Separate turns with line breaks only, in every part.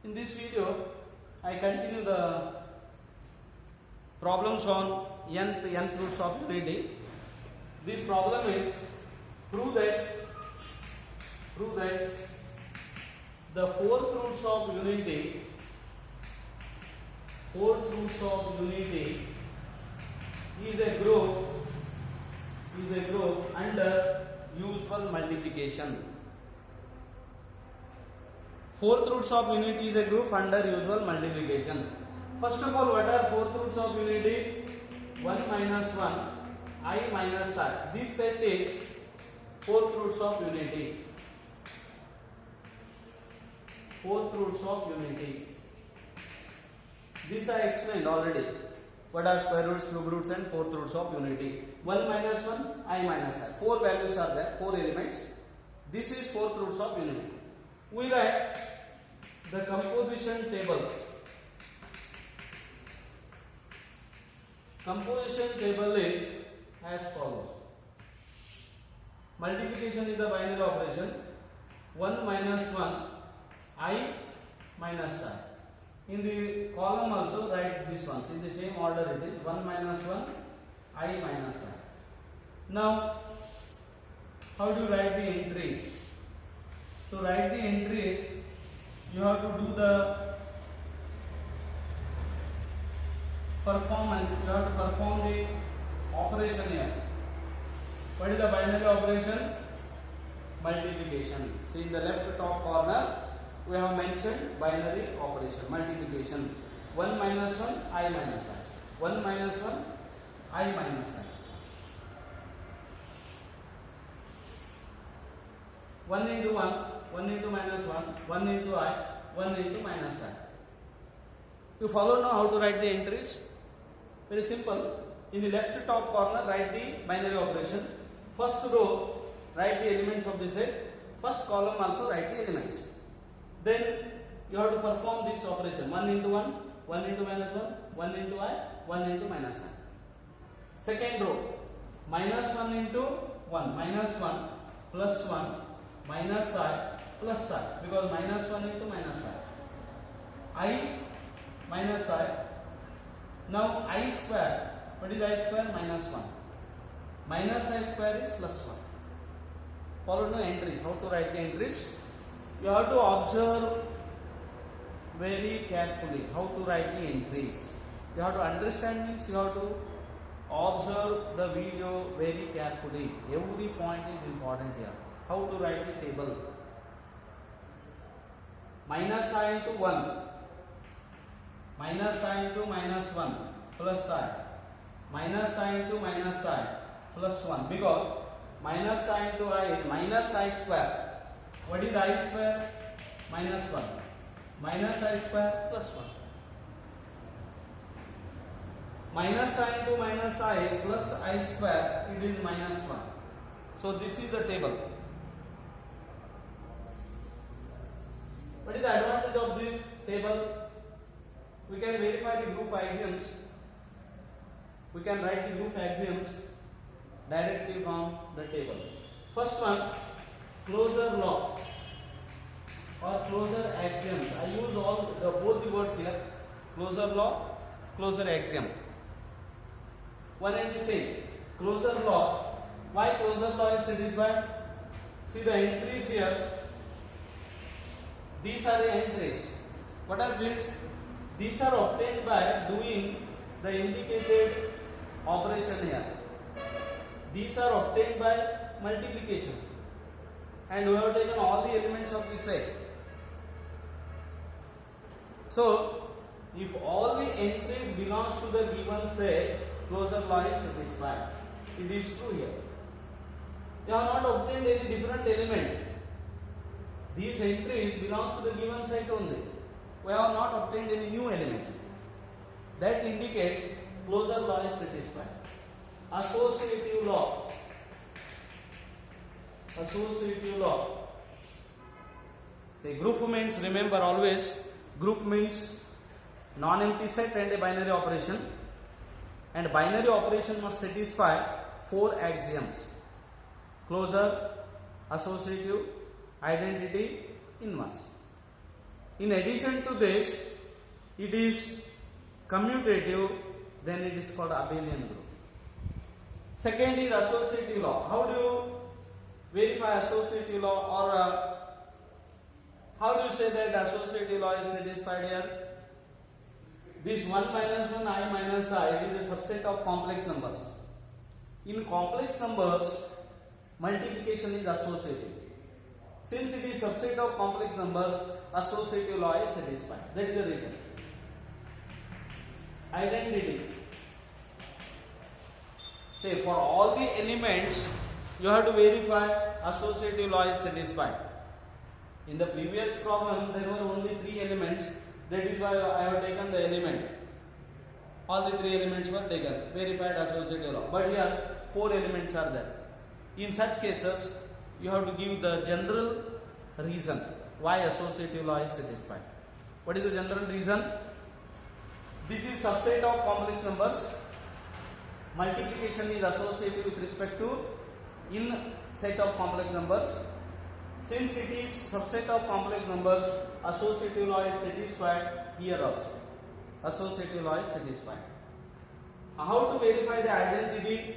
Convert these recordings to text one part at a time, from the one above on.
In this video, I continue the problems on nth roots of unity. This problem is prove that the fourth roots of unity is a group under usual multiplication. Fourth roots of unity is a group under usual multiplication. First of all, what are fourth roots of unity? 1 minus 1, I minus I. This set is fourth roots of unity. Fourth roots of unity. This I explained already. What are square roots, cube roots and fourth roots of unity? 1 minus 1, I minus I. 4 values are there, 4 elements. This is fourth roots of unity. We write the composition table. Composition table is as follows. Multiplication is the binary operation. 1 minus 1, I minus I. In the column also write this one. In the same order it is 1 minus 1, I minus I. Now, how do you write the entries? To write the entries, you have to do the performance. You have to perform the operation here. What is the binary operation? Multiplication. See, in the left top corner, we have mentioned binary operation, multiplication. 1 minus 1, I minus I. 1 minus 1, I minus I. 1 into 1, 1 into minus 1, 1 into I, 1 into minus I. You follow now how to write the entries? Very simple. In the left top corner, write the binary operation. First row, write the elements of the set. First column also write the elements. Then you have to perform this operation. 1 into 1, 1 into minus 1, 1 into I, 1 into minus I. Second row, minus 1 into 1, minus 1, plus 1, minus I, plus I, because minus 1 into minus I minus I. Now I square, what is I square? Minus 1. Minus I square is plus 1. Follow the entries. How to write the entries? You have to observe very carefully how to write the entries. You have to understand means you have to observe the video very carefully. Every point is important here. How to write the table? Minus I into 1, minus I into minus 1, plus I, minus I into minus I, plus 1, because minus I into I is minus I square. What is I square? Minus 1, minus I square plus 1. Minus I into minus I is plus I square, it is minus 1. So this is the table. What is the advantage of this table? We can verify the group axioms. We can write the group axioms directly from the table. First one, closure law or closure axioms. I use both the words here. Closure law, closure axiom. One and the same. Closure law. Why closure law is satisfied? See the entries here. These are the entries. What are these? These are obtained by doing the indicated operation here. These are obtained by multiplication. And we have taken all the elements of the set. So, if all the entries belongs to the given set, closure law is satisfied. It is true here. You have not obtained any different element. These entries belongs to the given set only. We have not obtained any new element. That indicates closure law is satisfied. Associative law. Associative law. Say group means, remember always, group means non-empty set and a binary operation. And binary operation must satisfy 4 axioms. Closure, associative, identity, inverse. In addition to this, it is commutative, then it is called abelian group. Second is associative law. How do you verify associative law, or how do you say that associative law is satisfied here? This 1 minus 1 I minus I, it is a subset of complex numbers. In complex numbers, multiplication is associative. Since it is subset of complex numbers, associative law is satisfied. That is the reason. Identity. Say for all the elements, you have to verify associative law is satisfied. In the previous problem, there were only 3 elements. That is why I have taken the element. All the 3 elements were taken. Verified associative law. But here, 4 elements are there. In such cases, you have to give the general reason why associative law is satisfied. What is the general reason? This is subset of complex numbers. Multiplication is associative with respect to in set of complex numbers. Since it is subset of complex numbers, associative law is satisfied here also. Associative law is satisfied. How to verify the identity,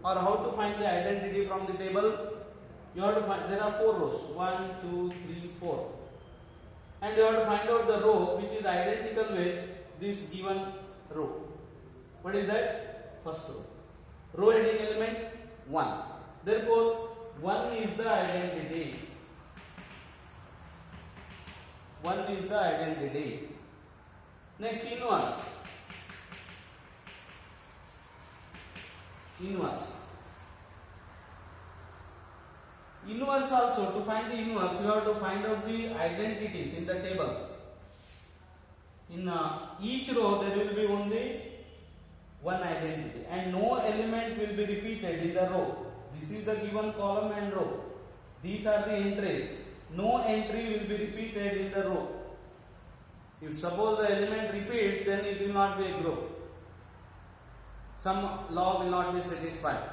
or how to find the identity from the table? You have to find, there are 4 rows, 1, 2, 3, 4, and you have to find out the row which is identical with this given row. What is that? First row. Row heading element 1. Therefore, 1 is the identity. 1 is the identity. Next, inverse. Inverse. Inverse also, to find the inverse, you have to find out the identities in the table. In each row, there will be only one identity, and no element will be repeated in the row. This is the given column and row. These are the entries. No entry will be repeated in the row. If suppose the element repeats, then it will not be a group. Some law will not be satisfied.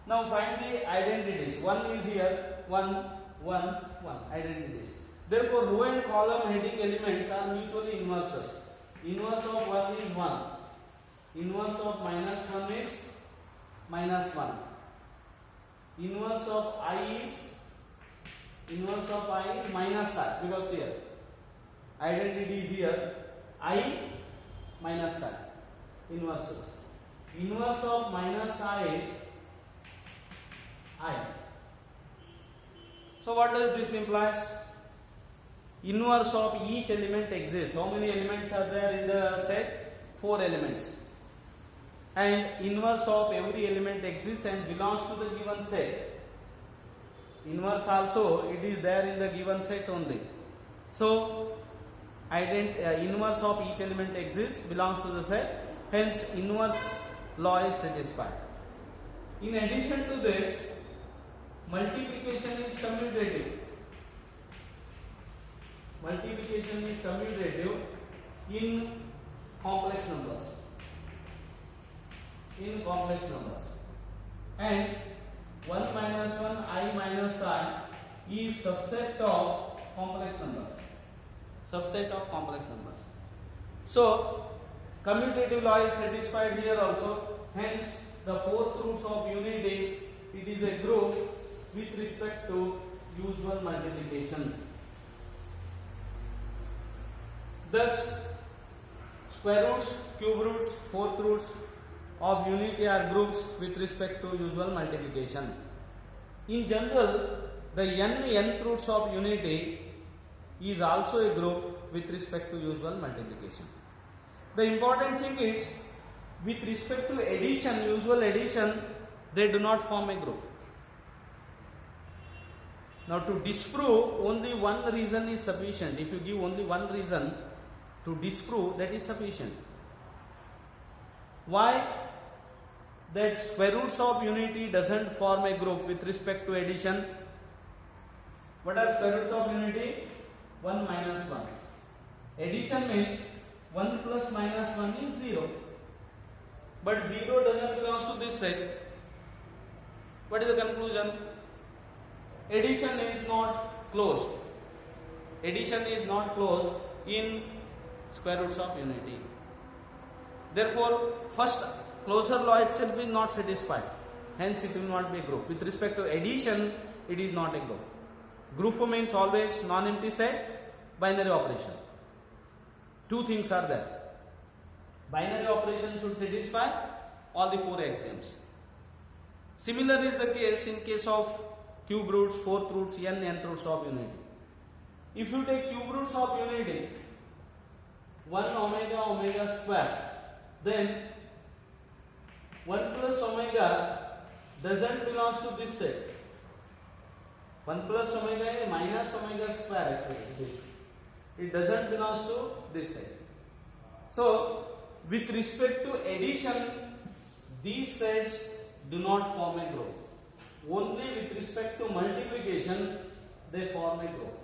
Now find the identities. 1 is here, 1, 1, 1 identities. Therefore, row and column heading elements are mutually inverses. Inverse of 1 is 1. Inverse of minus 1 is minus 1. Inverse of I is minus I, because here identity is here, I minus I. Inverses. Inverse of minus I is I. So what does this imply? Inverse of each element exists. How many elements are there in the set? 4 elements. And inverse of every element exists and belongs to the given set. Inverse also, it is there in the given set only. So inverse of each element exists, belongs to the set, hence inverse law is satisfied. In addition to this, multiplication is commutative. Multiplication is commutative in complex numbers. In complex numbers. And 1 minus 1 I minus I is subset of complex numbers. Subset of complex numbers. So, commutative law is satisfied here also. Hence, the 4th roots of unity, it is a group with respect to usual multiplication. Thus, square roots, cube roots, 4th roots of unity are groups with respect to usual multiplication. In general, the nth roots of unity is also a group with respect to usual multiplication. The important thing is, with respect to addition, usual addition, they do not form a group. Now to disprove, only one reason is sufficient. If you give only one reason to disprove, that is sufficient. Why? That square roots of unity doesn't form a group with respect to addition. What are square roots of unity? 1 minus 1. Addition means 1 plus minus 1 is 0. But 0 doesn't belong to this set. What is the conclusion? Addition is not closed. addition is not closed in square roots of unity. Therefore, first closure law itself is not satisfied. Hence, it will not be a group. With respect to addition, it is not a group. Group means always non-empty set, binary operation. Two things are there. Binary operation should satisfy all the four axioms. Similar is the case in case of cube roots, fourth roots, nth roots of unity. If you take cube roots of unity, 1 omega omega square, then 1 plus omega doesn't belong to this set. 1 plus omega is minus omega square actually. It doesn't belong to this set. So, with respect to addition, these sets do not form a group. Only with respect to multiplication, they form a group.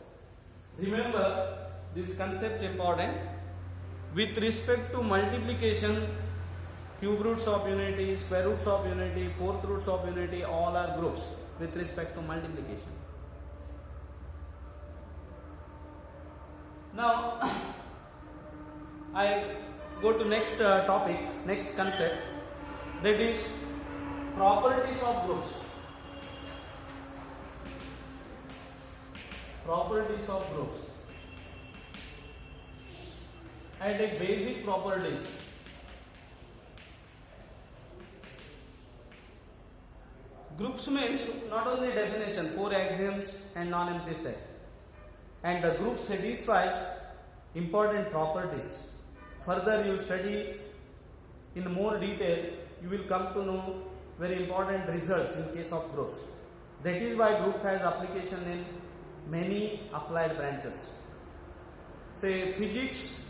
Remember this concept important. With respect to multiplication, cube roots of unity, square roots of unity, fourth roots of unity, all are groups with respect to multiplication. Now, I go to next topic, next concept, that is properties of groups. Properties of groups. I take basic properties. Groups means not only definition, four axioms and non-empty set. And the group satisfies important properties. Further you study in more detail, you will come to know very important results in case of groups. That is why group has application in many applied branches. Say physics,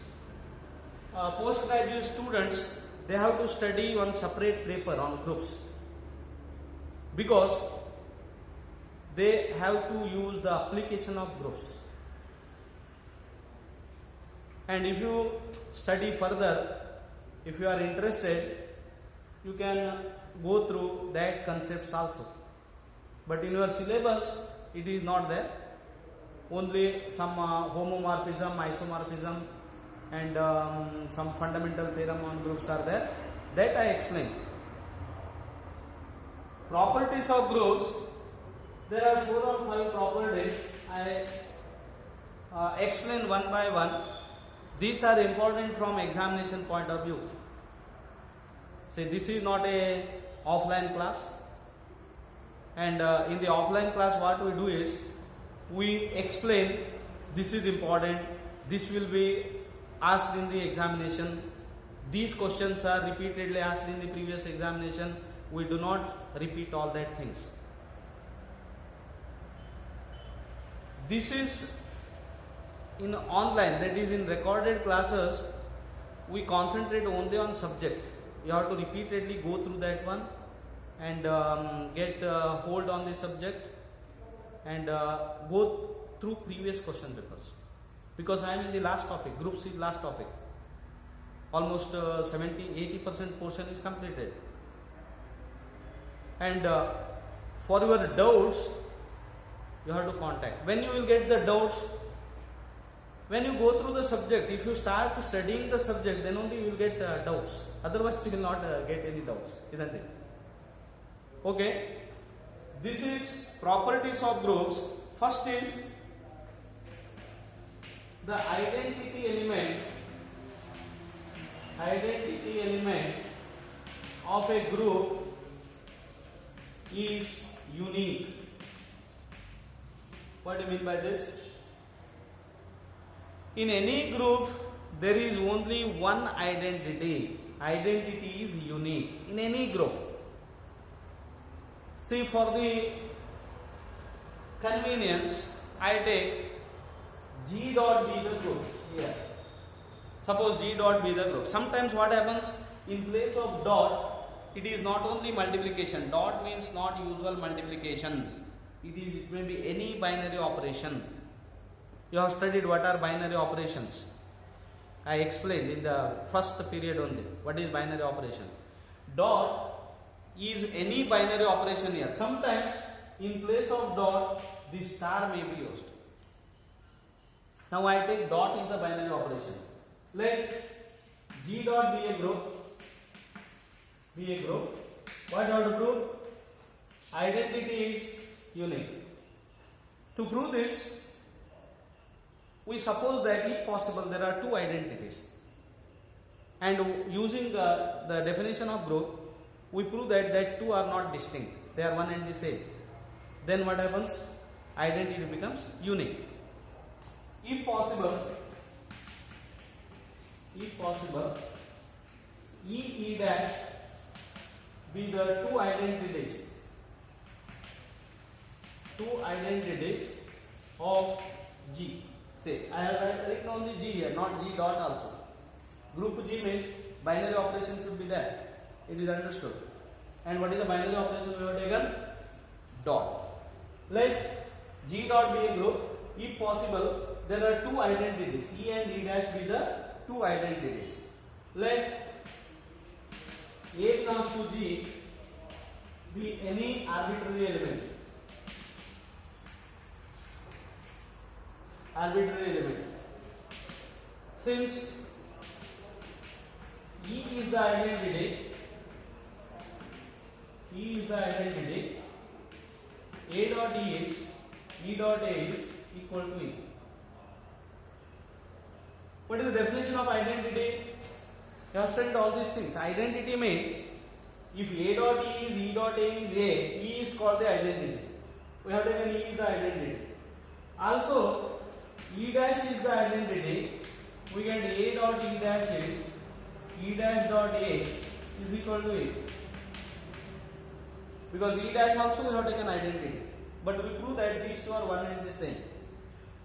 postgraduate students, they have to study one separate paper on groups, because they have to use the application of groups. And if you study further, if you are interested, you can go through that concepts also. But in your syllabus, it is not there. Only some homomorphism, isomorphism, and some fundamental theorem on groups are there. That I explain. Properties of groups. There are 4 or 5 properties. I explain one by one. These are important from examination point of view. Say this is not a offline class, and in the offline class what we do is we explain this is important, this will be asked in the examination, these questions are repeatedly asked in the previous examination. We do not repeat all that things. This is in online, that is in recorded classes, we concentrate only on subject. You have to repeatedly go through that one and get hold on the subject and go through previous question papers. Because I am in the last topic, group C last topic. Almost 70-80% portion is completed. And for your doubts, you have to contact. When you will get the doubts, when you go through the subject, if you start studying the subject, then only you will get doubts. Otherwise, you will not get any doubts, isn't it? Okay. This is properties of groups. First is the identity element. Identity element of a group is unique. What do you mean by this? In any group, there is only one identity. Identity is unique in any group. See, for the convenience, I take G dot be the group here. Suppose G dot be the group. Sometimes what happens, in place of dot, it is not only multiplication. Dot means not usual multiplication. It may be any binary operation. You have studied what are binary operations. I explained in the first period only what is binary operation. Dot is any binary operation here. Sometimes in place of dot, the star may be used. Now I take dot is the binary operation. Let G dot be a group. What do I have to prove? Identity is unique. To prove this, we suppose that if possible there are two identities, and using the definition of group, we prove that two are not distinct, they are one and the same. Then what happens? Identity becomes unique. If possible, E dash be the two identities of G. Say, I have written only G here, not G dot also. Group G means binary operation should be there. It is understood. And what is the binary operation we have taken? Dot. Let G dot be a group. If possible, there are two identities. E and E dash be the two identities. Let A belongs to G be any arbitrary element. Since E is the identity, A dot E dot A is equal to E. What is the definition of identity? You have studied all these things. Identity means if A dot E is E dot A is A, E is called the identity. We have taken E is the identity. Also, E dash is the identity. We get A dot E dash is E dash dot A is equal to A. Because E dash also we have taken identity. But we prove that these two are one and the same.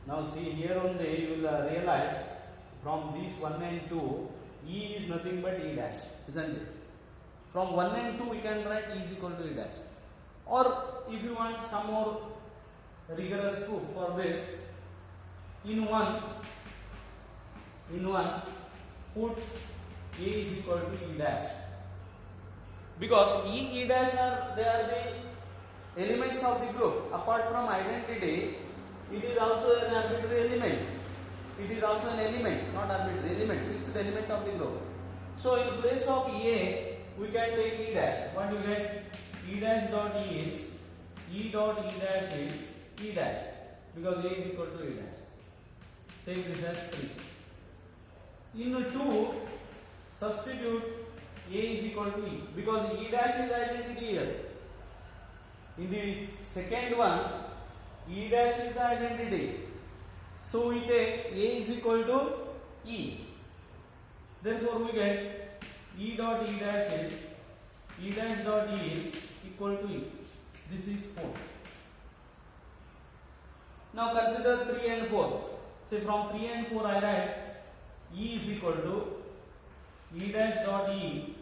Now see here only you will realize from these 1 and 2, E is nothing but E dash, isn't it? From 1 and 2 we can write E is equal to E dash. Or if you want some more rigorous proof for this, in one put A is equal to E dash. Because E dash they are the elements of the group. Apart from identity, it is also an arbitrary element. It is also an element, not arbitrary element, fixed element of the group. So in place of A, we can take E dash. What do you get? E dash dot E is E dot E dash is E dash, because A is equal to E dash. Take this as 3. In 2, substitute A is equal to E, because E dash is identity here. In the second one, E dash is the identity. So we take A is equal to E. Therefore we get E dot E dash is E dash dot E is equal to E. This is 4. Now consider 3 and 4. Say from 3 and 4 I write E is equal to E dash dot E,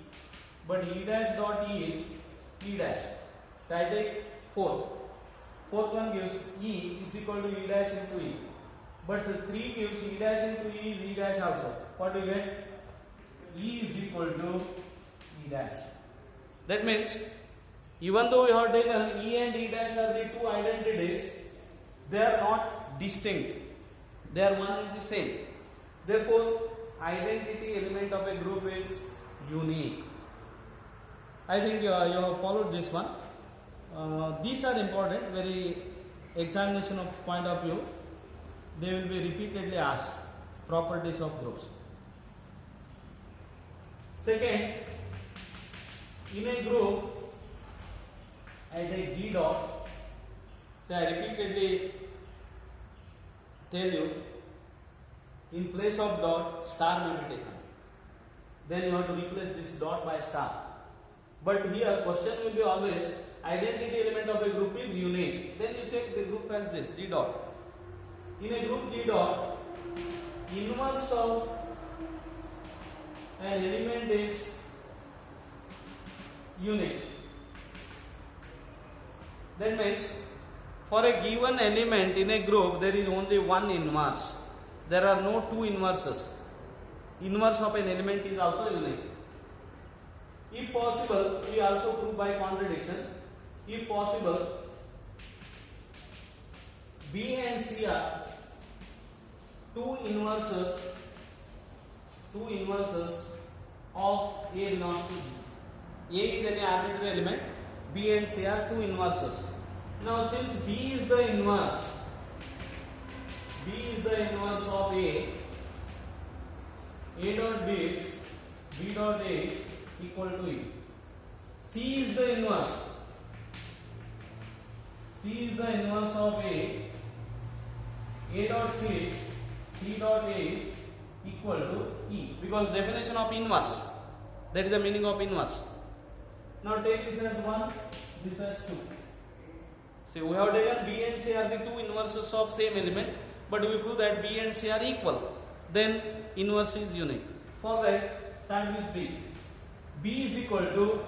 but E dash dot E is E dash. So I take 4th. Fourth one gives E is equal to E dash into E. But 3 gives E dash into E is E dash also. What do you get? E is equal to E dash. That means even though we have taken E and E dash are the two identities, they are not distinct. They are one and the same. Therefore, identity element of a group is unique. I think you have followed this one. These are important, very examination of point of view. They will be repeatedly asked. Properties of groups. Second, in a group, I take G dot. So I repeatedly tell you, in place of dot, star may be taken. Then you have to replace this dot by star. But here question will be always, identity element of a group is unique. Then you take the group as this, G dot. In a group G dot, inverse of an element is unique. That means for a given element in a group there is only one inverse. There are no two inverses. Inverse of an element is also unique. If possible, we also prove by contradiction. If possible, B and C are two two inverses of A belongs to B. A is any arbitrary element, B and C are two inverses. Now since B is the inverse of A dot B is B dot A is equal to E. C is the inverse of A dot C is C dot A is equal to E, because definition of inverse, that is the meaning of inverse. Now take this as 1, this as 2. See, we have taken B and C are the two inverses of same element, but we prove that B and C are equal, then inverse is unique. For that, start with B. B is equal to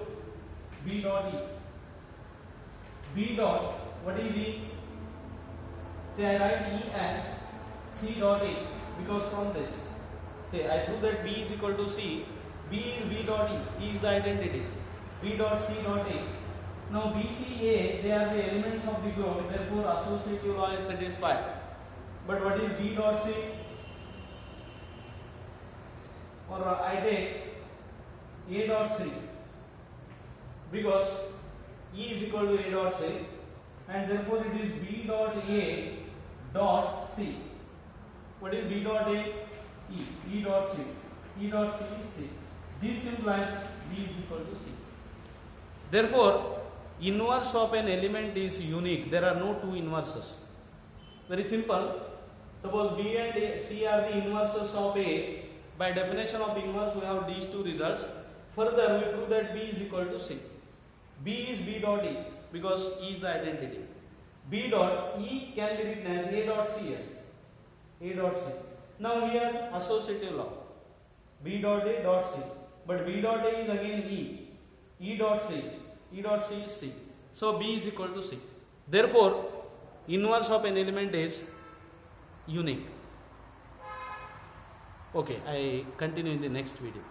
B dot E. B dot, what is E? Say I write E as C dot A, because from this, say I prove that B is equal to C. B is B dot E. E is the identity. B dot C dot A. Now B, C, A, they are the elements of the group. Therefore, associative law is satisfied. But what is B dot C? Or I take A dot C, because E is equal to A dot C, and therefore it is B dot A dot C. What is B dot A? E. E dot C. E dot C is C. This implies B is equal to C. Therefore, inverse of an element is unique. There are no two inverses. Very simple. Suppose B and C are the inverses of A. By definition of inverse, we have these two results. Further, we prove that B is equal to C. B is B dot E, because E is the identity. B dot E can be written as A dot C here. A dot C. Now here associative law. B dot A dot C. But B dot A is again E. E dot C. E dot C is C. So B is equal to C. Therefore, inverse of an element is unique. Okay, I continue in the next video.